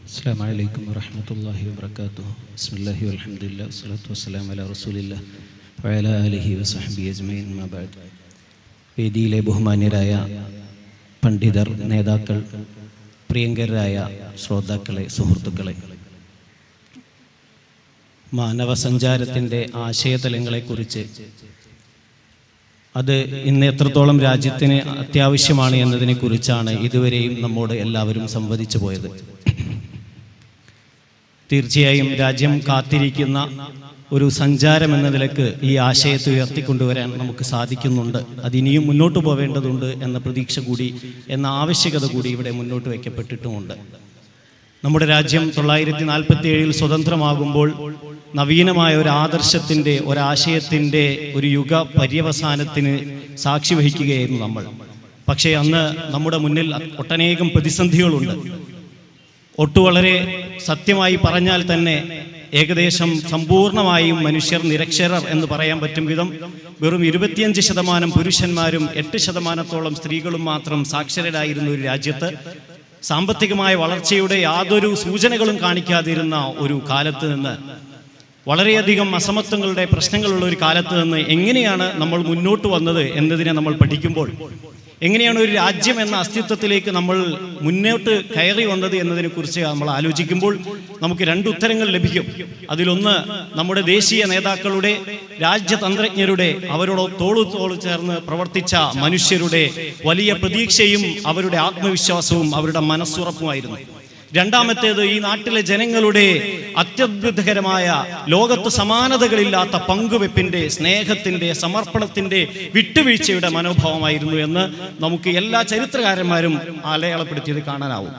അസ്സലാമു അലൈക്കും വറഹ്മത്തുള്ളാഹി വബറകാതുഹു. ബിസ്മില്ലാഹി വൽഹംദുലില്ലാഹി വസ്സലാത്തു വസ്സലാമു അലാ റസൂലില്ലാഹി വഅലാ ആലിഹി വസഹ്ബിഹി അജ്മഈൻ. അമ്മാ ബഅദ്. വേദിയിലെ ബഹുമാന്യരായ പണ്ഡിതർ, നേതാക്കൾ, പ്രിയങ്കരായ ശ്രോതാക്കളെ, സുഹൃത്തുക്കളെ, മാനവസഞ്ചാരത്തിൻ്റെ ആശയതലങ്ങളെക്കുറിച്ച്, അത് ഇന്ന് എത്രത്തോളം രാജ്യത്തിന് അത്യാവശ്യമാണ് എന്നതിനെക്കുറിച്ചാണ് ഇതുവരെയും നമ്മോട് എല്ലാവരും സംവദിച്ചു പോയത്. തീർച്ചയായും രാജ്യം കാത്തിരിക്കുന്ന ഒരു സഞ്ചാരം എന്ന നിലക്ക് ഈ ആശയത്തെ ഉയർത്തിക്കൊണ്ടുവരാൻ നമുക്ക് സാധിക്കുന്നുണ്ട്. അതിനിയും മുന്നോട്ട് പോവേണ്ടതുണ്ട് എന്ന പ്രതീക്ഷ കൂടി, എന്ന ആവശ്യകത കൂടി ഇവിടെ മുന്നോട്ട് വയ്ക്കപ്പെട്ടിട്ടുമുണ്ട്. നമ്മുടെ രാജ്യം 1947 സ്വതന്ത്രമാകുമ്പോൾ നവീനമായ ഒരു ആദർശത്തിൻ്റെ, ഒരാശയത്തിൻ്റെ ഒരു യുഗ പര്യവസാനത്തിന് സാക്ഷി വഹിക്കുകയായിരുന്നു നമ്മൾ. പക്ഷേ അന്ന് നമ്മുടെ മുന്നിൽ ഒട്ടനേകം പ്രതിസന്ധികളുണ്ട്. വളരെ സത്യമായി പറഞ്ഞാൽ തന്നെ ഏകദേശം സമ്പൂർണമായും മനുഷ്യർ നിരക്ഷരർ എന്ന് പറയാൻ പറ്റും വിധം വെറും 25% പുരുഷന്മാരും 8% സ്ത്രീകളും മാത്രം സാക്ഷരരായിരുന്ന ഒരു രാജ്യത്ത്, സാമ്പത്തികമായ വളർച്ചയുടെ യാതൊരു സൂചനകളും കാണിക്കാതിരുന്ന ഒരു കാലത്ത് നിന്ന്, വളരെയധികം അസമത്വങ്ങളുടെ പ്രശ്നങ്ങളുള്ള ഒരു കാലത്ത് നിന്ന് എങ്ങനെയാണ് നമ്മൾ മുന്നോട്ട് വന്നത് എന്നതിനെ നമ്മൾ പഠിക്കുമ്പോൾ, എങ്ങനെയാണ് ഒരു രാജ്യം എന്ന അസ്തിത്വത്തിലേക്ക് നമ്മൾ മുന്നോട്ട് കയറി വന്നത് എന്നതിനെക്കുറിച്ച് നമ്മൾ ആലോചിക്കുമ്പോൾ നമുക്ക് 2 ഉത്തരങ്ങൾ ലഭിക്കും. അതിലൊന്ന്, നമ്മുടെ ദേശീയ നേതാക്കളുടെ, രാജ്യതന്ത്രജ്ഞരുടെ, അവരോട് തോളു ചേർന്ന് പ്രവർത്തിച്ച മനുഷ്യരുടെ വലിയ പ്രതീക്ഷയും അവരുടെ ആത്മവിശ്വാസവും അവരുടെ മനസ്സുറപ്പുമായിരുന്നു. രണ്ടാമത്തേത്, ഈ നാട്ടിലെ ജനങ്ങളുടെ അത്യത്ഭുതകരമായ, ലോകത്ത് സമാനതകളില്ലാത്ത പങ്കുവെപ്പിന്റെ, സ്നേഹത്തിന്റെ, സമർപ്പണത്തിന്റെ, വിട്ടുവീഴ്ചയുടെ മനോഭാവമായിരുന്നു എന്ന് നമുക്ക് എല്ലാ ചരിത്രകാരന്മാരും അടയാളപ്പെടുത്തിയത് കാണാനാവും.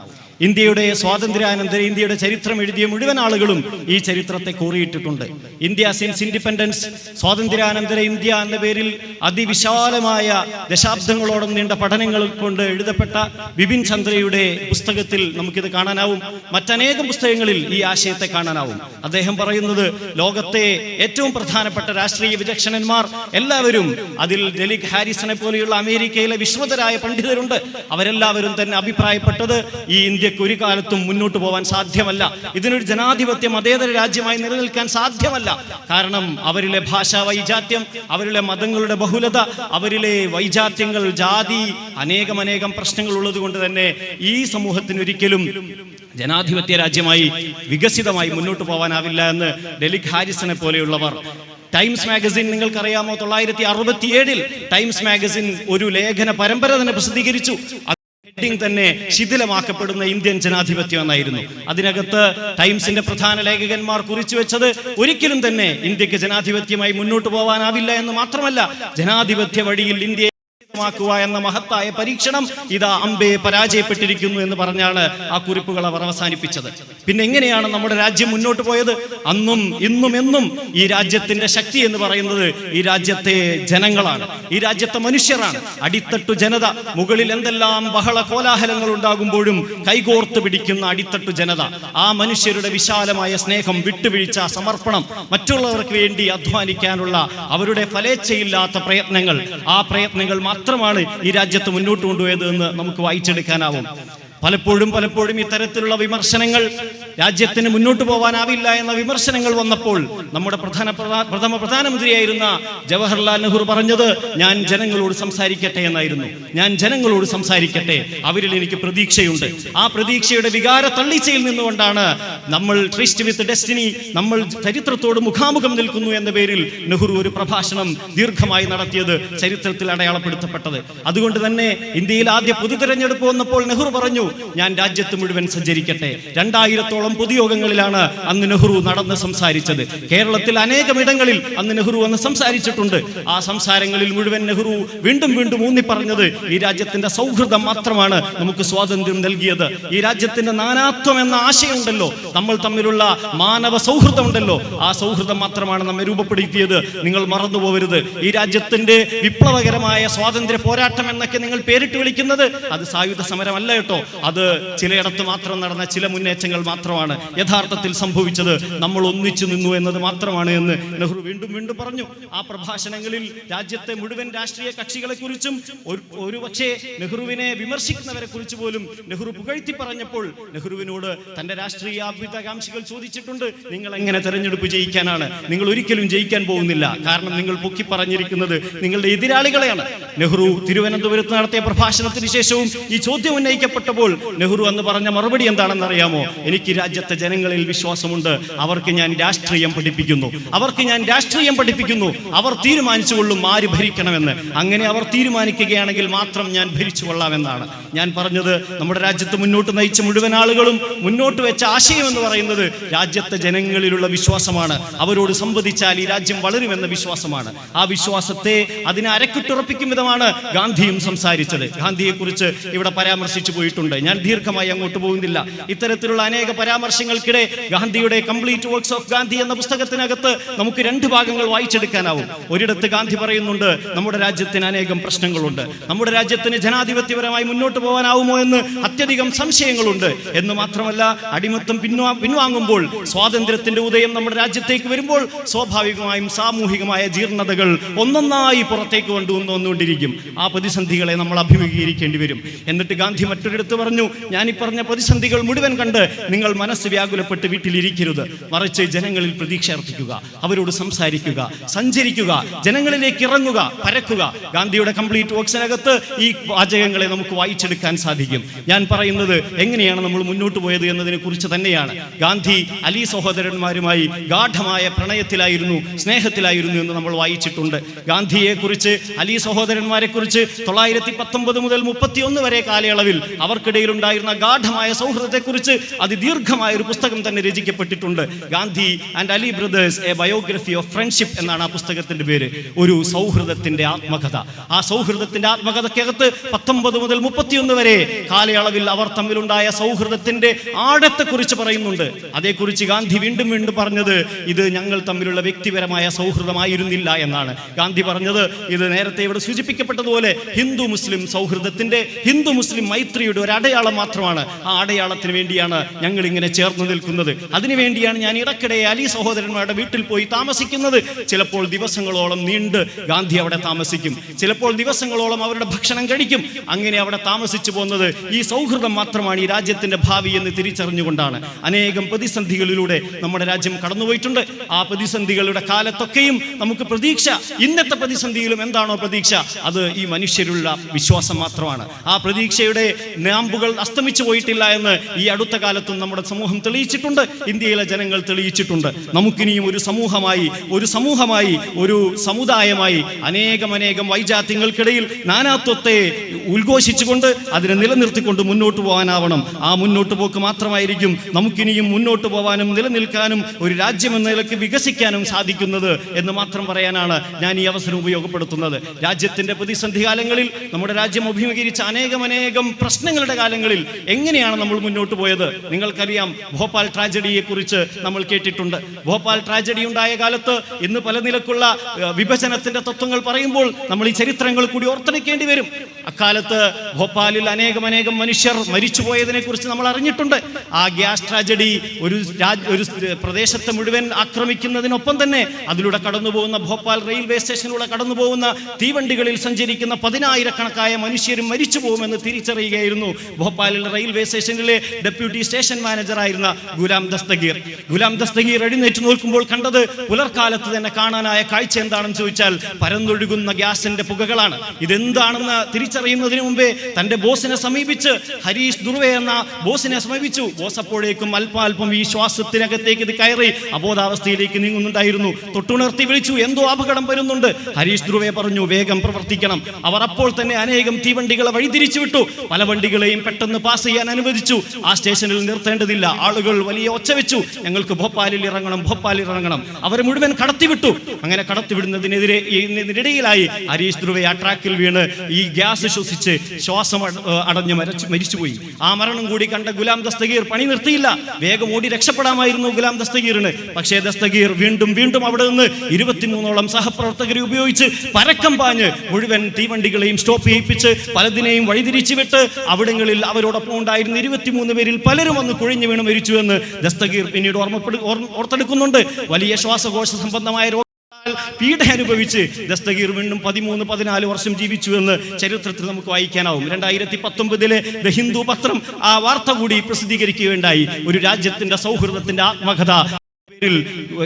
ഇന്ത്യയുടെ സ്വാതന്ത്ര്യാനന്തര ഇന്ത്യയുടെ ചരിത്രം എഴുതിയ മുഴുവൻ ആളുകളും ഈ ചരിത്രത്തെ കോറിയിട്ടിട്ടുണ്ട്. ഇന്ത്യ സിൻസ് ഇൻഡിപെൻഡൻസ്, സ്വാതന്ത്ര്യാനന്തര ഇന്ത്യ എന്ന പേരിൽ അതിവിശാലമായ ദശാബ്ദങ്ങളോളം നീണ്ട പഠനങ്ങൾ കൊണ്ട് എഴുതപ്പെട്ട ബിപിൻ ചന്ദ്രയുടെ പുസ്തകത്തിൽ നമുക്കിത് കാണാനാവും. മറ്റനേകം പുസ്തകങ്ങളിൽ ഈ ആശയത്തെ കാണാനാവും. അദ്ദേഹം പറയുന്നത്, ലോകത്തെ ഏറ്റവും പ്രധാനപ്പെട്ട രാഷ്ട്രീയ വിചക്ഷണന്മാർ എല്ലാവരും, അതിൽ ഡെലിക് ഹാരിസനെ പോലെയുള്ള അമേരിക്കയിലെ വിശ്വതരായ പണ്ഡിതരുണ്ട്, അവരെല്ലാവരും തന്നെ അഭിപ്രായപ്പെട്ടത് ഈ ഇന്ത്യ ഒരു കാലത്തും മുന്നോട്ട് പോകാൻ സാധ്യമല്ല, ഇതിനൊരു ജനാധിപത്യ മതേതര രാജ്യമായി നിലനിൽക്കാൻ സാധ്യമല്ല. കാരണം അവരിലെ ഭാഷാ വൈജാത്യം, അവരിലെ മതങ്ങളുടെ ബഹുലത, അവരിലെ വൈജാത്യങ്ങൾ, ജാതി, അനേകം പ്രശ്നങ്ങൾ ഉള്ളത് കൊണ്ട് തന്നെ ഈ സമൂഹത്തിന് ഒരിക്കലും ജനാധിപത്യ രാജ്യമായി വികസിതമായി മുന്നോട്ട് പോകാനാവില്ല എന്ന് ഡെലിക് ഹാരിസനെ പോലെയുള്ളവർ. ടൈംസ് മാഗസിൻ നിങ്ങൾക്കറിയാമോ, 1967 ടൈംസ് മാഗസിൻ ഒരു ലേഖന പരമ്പര തന്നെ പ്രസിദ്ധീകരിച്ചു. തന്നെ ശിഥിലമാക്കപ്പെടുന്ന ഇന്ത്യൻ ജനാധിപത്യം എന്നായിരുന്നു. അതിനകത്ത് ടൈംസിന്റെ പ്രധാന ലേഖകന്മാർ കുറിച്ചു വെച്ചത്, ഒരിക്കലും തന്നെ ഇന്ത്യക്ക് ജനാധിപത്യമായി മുന്നോട്ട് പോകാനാവില്ല എന്ന് മാത്രമല്ല, ജനാധിപത്യ വഴിയിൽ ഇന്ത്യയെ എന്ന മഹത്തായ പരീക്ഷണം ഇതാ അമ്പേ പരാജയപ്പെട്ടിരിക്കുന്നു എന്ന് പറഞ്ഞാണ് ആ കുറിപ്പുകൾ അവർ അവസാനിപ്പിച്ചത്. പിന്നെ എങ്ങനെയാണ് നമ്മുടെ രാജ്യം മുന്നോട്ട് പോയത്? അന്നും ഇന്നും എന്നും ഈ രാജ്യത്തിന്റെ ശക്തി എന്ന് പറയുന്നത് ഈ രാജ്യത്തെ ജനങ്ങളാണ്, ഈ രാജ്യത്തെ മനുഷ്യരാണ്. അടിത്തട്ടു ജനത, മുകളിൽ എന്തെല്ലാം ബഹള കോലാഹലങ്ങൾ ഉണ്ടാകുമ്പോഴും കൈകോർത്ത് പിടിക്കുന്ന അടിത്തട്ടു ജനത, ആ മനുഷ്യരുടെ വിശാലമായ സ്നേഹം, വിട്ടുവീഴ്ച, സമർപ്പണം, മറ്റുള്ളവർക്ക് വേണ്ടി അധ്വാനിക്കാനുള്ള അവരുടെ ഫലേച്ഛയില്ലാത്ത പ്രയത്നങ്ങൾ, ആ പ്രയത്നങ്ങൾ മാത്രമാണ് ഈ രാജ്യത്ത് മുന്നോട്ട് കൊണ്ടുപോയത് എന്ന് നമുക്ക് വായിച്ചെടുക്കാനാവും. പലപ്പോഴും ഇത്തരത്തിലുള്ള വിമർശനങ്ങൾ, രാജ്യത്തിന് മുന്നോട്ട് പോകാനാവില്ല എന്ന വിമർശനങ്ങൾ വന്നപ്പോൾ നമ്മുടെ പ്രഥമ പ്രധാനമന്ത്രിയായിരുന്ന ജവഹർലാൽ നെഹ്റു പറഞ്ഞത്, ഞാൻ ജനങ്ങളോട് സംസാരിക്കട്ടെ എന്നായിരുന്നു. ഞാൻ ജനങ്ങളോട് സംസാരിക്കട്ടെ, അവരിൽ എനിക്ക് പ്രതീക്ഷയുണ്ട്. ആ പ്രതീക്ഷയുടെ വികാര തള്ളിച്ചയിൽ നിന്നുകൊണ്ടാണ് നമ്മൾ ട്രിസ്റ്റ് വിത്ത് ഡെസ്റ്റിനി, നമ്മൾ ചരിത്രത്തോട് മുഖാമുഖം നിൽക്കുന്നു എന്ന പേരിൽ നെഹ്റു ഒരു പ്രഭാഷണം ദീർഘമായി നടത്തിയത് ചരിത്രത്തിൽ അടയാളപ്പെടുത്തപ്പെട്ടത്. അതുകൊണ്ട് തന്നെ ഇന്ത്യയിൽ ആദ്യ പൊതു തെരഞ്ഞെടുപ്പ് വന്നപ്പോൾ നെഹ്റു പറഞ്ഞു, ഞാൻ രാജ്യത്ത് മുഴുവൻ സഞ്ചരിക്കട്ടെ. 2000-ഓളം പൊതുയോഗങ്ങളിലാണ് അന്ന് നെഹ്റു നടന്ന് സംസാരിച്ചത്. കേരളത്തിൽ അനേകമിടങ്ങളിൽ അന്ന് നെഹ്റു വന്ന് സംസാരിച്ചിട്ടുണ്ട്. ആ സംസാരങ്ങളിൽ മുഴുവൻ നെഹ്റു വീണ്ടും ഊന്നി പറഞ്ഞത്, ഈ രാജ്യത്തിന്റെ സൗഹൃദം മാത്രമാണ് നമുക്ക് സ്വാതന്ത്ര്യം നൽകിയത്. ഈ രാജ്യത്തിന്റെ നാനാത്വം എന്ന ആശയമുണ്ടല്ലോ, നമ്മൾ തമ്മിലുള്ള മാനവ സൗഹൃദം ഉണ്ടല്ലോ, ആ സൗഹൃദം മാത്രമാണ് നമ്മെ രൂപപ്പെടുത്തിയത്. നിങ്ങൾ മറന്നുപോകരുത്. ഈ രാജ്യത്തിന്റെ വിപ്ലവകരമായ സ്വാതന്ത്ര്യ പോരാട്ടം എന്നൊക്കെ നിങ്ങൾ പേരിട്ട് വിളിക്കുന്നത് അത് സായുധ സമരമല്ല കേട്ടോ. അത് ചിലയിടത്ത് മാത്രം നടന്ന ചില മുന്നേറ്റങ്ങൾ മാത്രമാണ്. യഥാർത്ഥത്തിൽ സംഭവിച്ചത് നമ്മൾ ഒന്നിച്ചു നിന്നു എന്നത് മാത്രമാണ് എന്ന് നെഹ്റു വീണ്ടും വീണ്ടും പറഞ്ഞു. ആ പ്രഭാഷണങ്ങളിൽ രാജ്യത്തെ മുഴുവൻ രാഷ്ട്രീയ കക്ഷികളെ കുറിച്ചും ഒരുപക്ഷെ നെഹ്റുവിനെ വിമർശിക്കുന്നവരെ കുറിച്ച് പോലും നെഹ്റു പുകഴ്ത്തി പറഞ്ഞപ്പോൾ നെഹ്റുവിനോട് തന്റെ രാഷ്ട്രീയ അഭ്യുതകാംക്ഷികൾ ചോദിച്ചിട്ടുണ്ട്, നിങ്ങൾ എങ്ങനെ തെരഞ്ഞെടുപ്പ് ജയിക്കാനാണ്? നിങ്ങൾ ഒരിക്കലും ജയിക്കാൻ പോകുന്നില്ല, കാരണം നിങ്ങൾ പൊക്കി പറഞ്ഞിരിക്കുന്നത് നിങ്ങളുടെ എതിരാളികളെയാണ്. നെഹ്റു തിരുവനന്തപുരത്ത് നടത്തിയ പ്രഭാഷണത്തിന് ശേഷവും ഈ ചോദ്യം ഉന്നയിക്കപ്പെട്ടപ്പോൾ നെഹ്റു അന്ന് പറഞ്ഞ മറുപടി എന്താണെന്ന് അറിയാമോ? എനിക്ക് രാജ്യത്തെ ജനങ്ങളിൽ വിശ്വാസമുണ്ട്, അവർക്ക് ഞാൻ രാഷ്ട്രീയം പഠിപ്പിക്കുന്നു, അവർ തീരുമാനിച്ചു കൊള്ളും ആര് ഭരിക്കണമെന്ന്. അങ്ങനെ അവർ തീരുമാനിക്കുകയാണെങ്കിൽ മാത്രം ഞാൻ ഭരിച്ചു കൊള്ളാമെന്നാണ് ഞാൻ പറഞ്ഞത്. നമ്മുടെ രാജ്യത്ത് മുന്നോട്ട് നയിച്ച മുഴുവൻ ആളുകളും മുന്നോട്ട് വെച്ച ആശയം എന്ന് പറയുന്നത് രാജ്യത്തെ ജനങ്ങളിലുള്ള വിശ്വാസമാണ്. അവരോട് സംവദിച്ചാൽ ഈ രാജ്യം വളരുമെന്ന വിശ്വാസമാണ്. ആ വിശ്വാസത്തെ അതിനെ അരക്കിട്ടുറപ്പിക്കും വിധമാണ് ഗാന്ധിയും സംസാരിച്ചത്. ഗാന്ധിയെക്കുറിച്ച് ഇവിടെ പരാമർശിച്ചു പോയിട്ടുണ്ട്. ഞാൻ ദീർഘമായി അങ്ങോട്ട് പോകുന്നില്ല. ഇത്തരത്തിലുള്ള അനേക പരാമർശങ്ങൾക്കിടെ ഗാന്ധിയുടെ കംപ്ലീറ്റ് വർക്ക്സ് ഓഫ് ഗാന്ധി എന്ന പുസ്തകത്തിനകത്ത് നമുക്ക് രണ്ട് ഭാഗങ്ങൾ വായിച്ചെടുക്കാനാവും. ഒരിടത്ത് ഗാന്ധി പറയുന്നുണ്ട്, നമ്മുടെ രാജ്യത്തിന് അനേകം പ്രശ്നങ്ങളുണ്ട്, നമ്മുടെ രാജ്യത്തിന് ജനാധിപത്യപരമായി മുന്നോട്ട് പോകാനാവുമോ എന്ന് അത്യധികം സംശയങ്ങളുണ്ട് എന്ന് മാത്രമല്ല, അടിമത്തം പിൻവാങ്ങുമ്പോൾ സ്വാതന്ത്ര്യത്തിന്റെ ഉദയം നമ്മുടെ രാജ്യത്തേക്ക് വരുമ്പോൾ സ്വാഭാവികമായും സാമൂഹികമായ ജീർണതകൾ ഒന്നൊന്നായി പുറത്തേക്ക് കൊണ്ടുവന്നുകൊണ്ടിരിക്കും. ആ പ്രതിസന്ധികളെ നമ്മൾ അഭിമുഖീകരിക്കേണ്ടി വരും. എന്നിട്ട് ഗാന്ധി മറ്റൊരിടത്ത് പറഞ്ഞു, ഞാൻ ഈ പറഞ്ഞ പ്രതിസന്ധികൾ മുഴുവൻ കണ്ട് നിങ്ങൾ മനസ്സ് വ്യാകുലപ്പെട്ട് വീട്ടിലിരിക്കരുത്, മറിച്ച് ജനങ്ങളിൽ പ്രതീക്ഷ അർപ്പിക്കുക, അവരോട് സംസാരിക്കുക, സഞ്ചരിക്കുക, ജനങ്ങളിലേക്ക് ഇറങ്ങുക, പരക്കുക. ഗാന്ധിയുടെ കംപ്ലീറ്റ് വർക്സിനകത്ത് ഈ വാചകങ്ങളെ നമുക്ക് വായിച്ചെടുക്കാൻ സാധിക്കും. ഞാൻ പറയുന്നത് എങ്ങനെയാണ് നമ്മൾ മുന്നോട്ട് പോയത് എന്നതിനെ കുറിച്ച് തന്നെയാണ്. ഗാന്ധി അലി സഹോദരന്മാരുമായി ഗാഢമായ പ്രണയത്തിലായിരുന്നു, സ്നേഹത്തിലായിരുന്നു എന്ന് നമ്മൾ വായിച്ചിട്ടുണ്ട്. ഗാന്ധിയെ കുറിച്ച്, അലി സഹോദരന്മാരെ കുറിച്ച് 919 മുതൽ 31 വരെ കാലയളവിൽ അവർക്കിടയിൽ ഉണ്ടായിരുന്ന ഗാഢമായ സൗഹൃദത്തെക്കുറിച്ച് അതിദീർഘമായ ഒരു പുസ്തകം തന്നെ രചിക്കപ്പെട്ടിട്ടുണ്ട്. Gandhi and Ali brothers a biography of friendship എന്നാണ് ആ പുസ്തകത്തിന്റെ പേര്. ഒരു സൗഹൃദത്തിന്റെ ആത്മകഥ. ആ സൗഹൃദത്തിന്റെ ആത്മകഥയ്ക്കകത്ത് 19 മുതൽ 31 വരെ കാലയളവിൽ അവർ തമ്മിലുണ്ടായ സൗഹൃദത്തിന്റെ ആഴത്തെക്കുറിച്ച് പറയുന്നുണ്ട്. അതേക്കുറിച്ച് ഗാന്ധി വീണ്ടും വീണ്ടും പറഞ്ഞത് ഇത് ഞങ്ങൾ തമ്മിലുള്ള വ്യക്തിപരമായ സൗഹൃദമായിരുന്നില്ല എന്നാണ്. ഗാന്ധി പറഞ്ഞത് ഇത് നേരത്തെ ഇവിടെ സൂചിപ്പിക്കപ്പെട്ടതുപോലെ ഹിന്ദു മുസ്ലിം സൗഹൃദത്തിന്റെ, ഹിന്ദു മുസ്ലിം മൈത്രിയുടെ ഒരു അടയാളം മാത്രമാണ്. ആ അടയാളത്തിന് വേണ്ടിയാണ് ഞങ്ങൾ ഇങ്ങനെ ചേർന്ന് നിൽക്കുന്നത്. അതിനുവേണ്ടിയാണ് ഞാൻ ഇടയ്ക്കിടെ അലി സഹോദരന്മാരുടെ വീട്ടിൽ പോയി താമസിക്കുന്നത്. ചിലപ്പോൾ ദിവസങ്ങളോളം നീണ്ട് ഗാന്ധി അവിടെ താമസിക്കും, ചിലപ്പോൾ ദിവസങ്ങളോളം അവരുടെ ഭക്ഷണം കഴിക്കും. അങ്ങനെ അവിടെ താമസിച്ചു പോകുന്നത് ഈ സൗഹൃദം മാത്രമാണ് ഈ രാജ്യത്തിന്റെ ഭാവി എന്ന് തിരിച്ചറിഞ്ഞുകൊണ്ടാണ്. അനേകം പ്രതിസന്ധികളിലൂടെ നമ്മുടെ രാജ്യം കടന്നുപോയിട്ടുണ്ട്. ആ പ്രതിസന്ധികളുടെ കാലത്തൊക്കെയും നമുക്ക് പ്രതീക്ഷ, ഇന്നത്തെ പ്രതിസന്ധിയിലും എന്താണോ പ്രതീക്ഷ, അത് ഈ മനുഷ്യരുള്ള വിശ്വാസം മാത്രമാണ്. ആ പ്രതീക്ഷയുടെ നാമ്പുകൾ അസ്തമിച്ചു പോയിട്ടില്ല എന്ന് ഈ അടുത്ത കാലത്തും നമ്മുടെ സമൂഹം തെളിയിച്ചിട്ടുണ്ട്, ഇന്ത്യയിലെ ജനങ്ങൾ തെളിയിച്ചിട്ടുണ്ട്. നമുക്കിനിയും ഒരു സമൂഹമായി, ഒരു സമുദായമായി അനേകം വൈജാത്യങ്ങൾക്കിടയിൽ നാനാത്വത്തെ ഉദ്ഘോഷിച്ചുകൊണ്ട് അതിനെ നിലനിർത്തിക്കൊണ്ട് മുന്നോട്ട് പോകാനാവണം. ആ മുന്നോട്ട് പോക്ക് മാത്രമായിരിക്കും നമുക്കിനിയും മുന്നോട്ട് പോകാനും നിലനിൽക്കാനും ഒരു രാജ്യം എന്ന നിലയ്ക്ക് വികസിക്കാനും സാധിക്കുന്നത് എന്ന് മാത്രം പറയാനാണ് ഞാൻ ഈ അവസരം ഉപയോഗപ്പെടുത്തുന്നത്. രാജ്യത്തിന്റെ പ്രതിസന്ധി കാലങ്ങളിൽ നമ്മുടെ രാജ്യം അഭിമുഖീകരിച്ച അനേകം പ്രശ്നങ്ങളുടെ കാലങ്ങളിൽ എങ്ങനെയാണ് നമ്മൾ മുന്നോട്ട് പോയത്? നിങ്ങൾക്കറിയാം, ഭോപ്പാൽ ട്രാജഡിയെ കുറിച്ച് നമ്മൾ കേട്ടിട്ടുണ്ട്. ഭോപ്പാൽ ട്രാജഡി ഉണ്ടായ കാലത്ത് ഇന്ന് പല നിലക്കുള്ള വിഭജനത്തിന്റെ തത്വങ്ങൾ പറയുമ്പോൾ നമ്മൾ ഈ ചരിത്രങ്ങൾ കൂടി ഓർത്തെടുക്കേണ്ടി വരും. അക്കാലത്ത് ഭോപ്പാലിൽ അനേകം മനുഷ്യർ മരിച്ചുപോയതിനെ കുറിച്ച് നമ്മൾ അറിഞ്ഞിട്ടുണ്ട്. ആ ഗ്യാസ് ട്രാജഡി ഒരു പ്രദേശത്തെ മുഴുവൻ ആക്രമിക്കുന്നതിനൊപ്പം തന്നെ അതിലൂടെ കടന്നു പോകുന്ന ഭോപ്പാൽ റെയിൽവേ സ്റ്റേഷനിലൂടെ കടന്നു പോകുന്ന തീവണ്ടികളിൽ സഞ്ചരിക്കുന്ന 10,000-കണക്കായ മനുഷ്യരും മരിച്ചു പോകുമെന്ന് തിരിച്ചറിയുകയായിരുന്നു ഭോപ്പാലിൽ റെയിൽവേ സ്റ്റേഷനിലെ ഡെപ്യൂട്ടി സ്റ്റേഷൻ മാനേജറായിരുന്ന ഗുലാം ദസ്തഗീർ എഴുന്നേറ്റ് നോക്കുമ്പോൾ കണ്ടത് പുലർക്കാലത്ത് തന്നെ കാണാനായ കാഴ്ച എന്താണെന്ന് ചോദിച്ചാൽ പരന്നൊഴുകുന്ന ഗ്യാസിന്റെ പുകകളാണ്. ഇതെന്താണെന്ന് തിരിച്ചറിയുന്നതിന് മുമ്പേ തന്റെ ബോസിനെ സമീപിച്ച്, ഹരീഷ് ദുർവെ എന്ന ബോസിനെ സമീപിച്ചു. ബോസ് അപ്പോഴേക്കും അല്പം ഈ ശ്വാസത്തിനകത്തേക്ക് ഇത് കയറി അബോധാവസ്ഥയിലേക്ക് നീങ്ങുന്നുണ്ടായിരുന്നു. തൊട്ടുണർത്തി വിളിച്ചു, എന്തോ അപകടം വരുന്നുണ്ട്. ഹരീഷ് ദുർവെ പറഞ്ഞു, വേഗം പ്രവർത്തിക്കണം. അവർ അപ്പോൾ തന്നെ അനേകം തീവണ്ടികളെ വഴിതിരിച്ചു വിട്ടു. പല വണ്ടികളെയും പെട്ടെന്ന് പാസ് ചെയ്യാൻ അനുവദിച്ചു. ആ സ്റ്റേഷനിൽ നിർത്തേണ്ടതില്ല. ആളുകൾ വലിയ ഒച്ച വെച്ചു, ഞങ്ങൾക്ക് ഭോപ്പാലിൽ ഇറങ്ങണം. അവരെ മുഴുവൻ കടത്തിവിട്ടു. അങ്ങനെ കടത്തിവിടുന്നതിനിടയിലായി ഹരീഷ് ദുർവെ ആ ട്രാക്കിൽ വീണ് ഈ ഗ്യാസ് ശ്വസിച്ച് ശ്വാസം അടഞ്ഞ് മരിച്ചുപോയി. ആ മരണം കൂടി കണ്ട ഗുലാം ദസ്തഗീർ പണി നിർത്തിയില്ല. വേഗം ഓടി രക്ഷപ്പെടാമായിരുന്നു ഗുലാം ദസ്തഗീറിന്. പക്ഷേ ദസ്തഗീർ വീണ്ടും അവിടെ നിന്ന് 23ഓളം സഹപ്രവർത്തകരെ ഉപയോഗിച്ച് പരക്കം പാഞ്ഞ് മുഴുവൻ തീവണ്ടികളെയും സ്റ്റോപ്പ് ചെയ്യിപ്പിച്ച് പലതിനെയും വഴിതിരിച്ചു വിട്ട് അവിടങ്ങളിൽ കപ്പലിൽ അവരോടൊപ്പം ഉണ്ടായിരുന്ന 23 പേരിൽ പലരും വന്ന് കുഴിഞ്ഞു വീണ് മരിച്ചു എന്ന് ദസ്തഗീർ പിന്നീട് ഓർത്തെടുക്കുന്നുണ്ട്. വലിയ ശ്വാസകോശ സംബന്ധമായ പീഡ അനുഭവിച്ച് ദസ്തഗീർ വീണ്ടും 13-14 വർഷം ജീവിച്ചു എന്ന് ചരിത്രത്തിൽ നമുക്ക് വായിക്കാനാവും. 2019 ദ ഹിന്ദു പത്രം ആ വാർത്ത കൂടി പ്രസിദ്ധീകരിക്കുകയുണ്ടായി. ഒരു രാജ്യത്തിന്റെ സൗഹൃദത്തിന്റെ ആത്മകഥ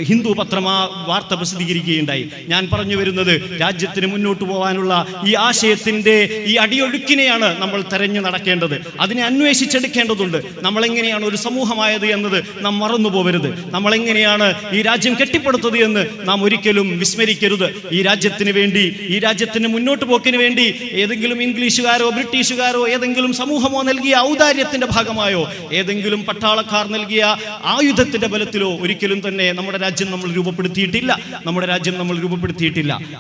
ഹിന്ദു പത്രം ആ വാർത്ത പ്രസിദ്ധീകരിക്കുകയുണ്ടായി. ഞാൻ പറഞ്ഞു വരുന്നത്, രാജ്യത്തിന് മുന്നോട്ട് പോകാനുള്ള ഈ ആശയത്തിന്റെ ഈ അടിയൊഴുക്കിനെയാണ് നമ്മൾ തെരഞ്ഞു നടക്കേണ്ടത്. അതിനെ അന്വേഷിച്ചെടുക്കേണ്ടതുണ്ട്. നമ്മളെങ്ങനെയാണ് ഒരു സമൂഹമായത് എന്നത് നാം മറന്നു പോകരുത്. നമ്മളെങ്ങനെയാണ് ഈ രാജ്യം കെട്ടിപ്പടുത്തത് എന്ന് നാം ഒരിക്കലും വിസ്മരിക്കരുത്. ഈ രാജ്യത്തിന് വേണ്ടി, ഈ രാജ്യത്തിന് മുന്നോട്ട് പോക്കിന് വേണ്ടി ഏതെങ്കിലും ഇംഗ്ലീഷുകാരോ ബ്രിട്ടീഷുകാരോ ഏതെങ്കിലും സമൂഹമോ നൽകിയ ഔദാര്യത്തിന്റെ ഭാഗമായോ ഏതെങ്കിലും പട്ടാളക്കാർ നൽകിയ ആയുധത്തിന്റെ ബലത്തിലോ ഒരിക്കലും തന്നെ നമ്മുടെ രാജ്യം നമ്മൾ രൂപപ്പെടുത്തിയിട്ടില്ല.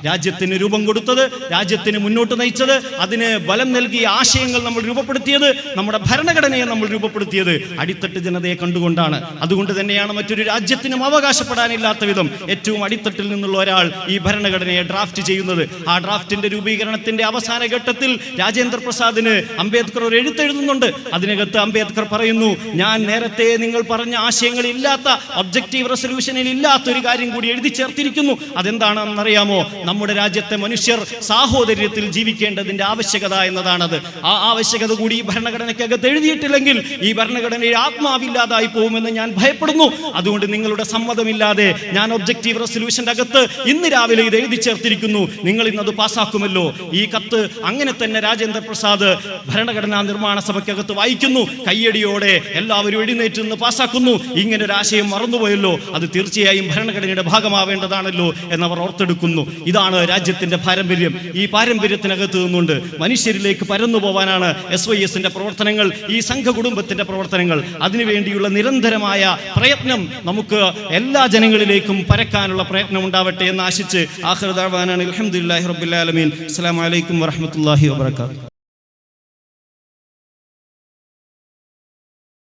രാജ്യത്തിന് രൂപം കൊടുത്തത്, രാജ്യത്തിന് മുന്നോട്ട് നയിച്ചത്, അതിന് ബലം നൽകിയ ആശയങ്ങൾ നമ്മൾ രൂപപ്പെടുത്തിയത്, നമ്മുടെ ഭരണഘടനയെ നമ്മൾ രൂപപ്പെടുത്തിയത് അടിത്തട്ട് ജനതയെ കണ്ടുകൊണ്ടാണ്. അതുകൊണ്ട് തന്നെയാണ് മറ്റൊരു രാജ്യത്തിനും അവകാശപ്പെടാനില്ലാത്ത വിധം ഏറ്റവും അടിത്തട്ടിൽ നിന്നുള്ള ഒരാൾ ഈ ഭരണഘടനയെ ഡ്രാഫ്റ്റ് ചെയ്യുന്നത്. ആ ഡ്രാഫ്റ്റിന്റെ രൂപീകരണത്തിന്റെ അവസാന ഘട്ടത്തിൽ രാജേന്ദ്ര പ്രസാദിന് അംബേദ്കർ ഒരു എഴുത്തെഴുതുന്നുണ്ട്. അതിനകത്ത് അംബേദ്കർ പറയുന്നു, ഞാൻ നേരത്തെ നിങ്ങൾ പറഞ്ഞ ആശയങ്ങളില്ലാത്ത ഒബ്ജക്റ്റീവ് റെസൊല്യൂഷനിൽ ഇല്ലാത്തൊരു കാര്യം കൂടി എഴുതി ചേർത്തിരിക്കുന്നു. അതെന്താണെന്നറിയാമോ? നമ്മുടെ രാജ്യത്തെ മനുഷ്യർ സാഹോദര്യത്തിൽ ജീവിക്കേണ്ടതിന്റെ ആവശ്യകത എന്നതാണത്. ആ ആവശ്യകത കൂടി ഈ ഭരണഘടനയ്ക്കകത്ത് എഴുതിയിട്ടില്ലെങ്കിൽ ഈ ഭരണഘടനയുടെ ആത്മാവില്ലാതായി പോകുമെന്ന് ഞാൻ ഭയപ്പെടുന്നു. അതുകൊണ്ട് നിങ്ങളുടെ സമ്മതമില്ലാതെ ഞാൻ ഒബ്ജക്റ്റീവ് റെസൊല്യൂഷന്റെ അകത്ത് ഇന്ന് രാവിലെ ഇത് എഴുതി ചേർത്തിരിക്കുന്നു. നിങ്ങൾ ഇന്നത് പാസ്സാക്കുമല്ലോ. ഈ കത്ത് അങ്ങനെ തന്നെ രാജേന്ദ്ര പ്രസാദ് ഭരണഘടനാ നിർമ്മാണ സഭയ്ക്കകത്ത് വായിക്കുന്നു. കയ്യടിയോടെ എല്ലാവരും എഴുന്നേറ്റ് നിന്ന് പാസ്സാക്കുന്നു. ഇങ്ങനൊരു ആശയം മറന്നുപോയല്ലോ, അത് തീർച്ചയായും ഭരണഘടനയുടെ ഭാഗമാവേണ്ടതാണല്ലോ എന്നവർ ഓർത്തെടുക്കുന്നു. ഇതാണ് രാജ്യത്തിന്റെ പാരമ്പര്യം. ഈ പാരമ്പര്യത്തിനകത്ത് നിന്നുകൊണ്ട് മനുഷ്യരിലേക്ക് പരന്നു പോവാനാണ് SYSന്റെ പ്രവർത്തനങ്ങൾ, ഈ സംഘകുടുംബത്തിന്റെ പ്രവർത്തനങ്ങൾ. അതിനുവേണ്ടിയുള്ള നിരന്തരമായ പ്രയത്നം നമുക്ക് എല്ലാ ജനങ്ങളിലേക്കും പരക്കാനുള്ള പ്രയത്നം ഉണ്ടാവട്ടെ എന്ന് ആശിച്ച് ആഖിറു ദഅ്വാനാ അൽഹംദുലില്ലാഹി റബ്ബിൽ ആലമീൻ. അസ്സലാമു അലൈക്കും വറഹ്മത്തുള്ളാഹി വബറകാതുഹു.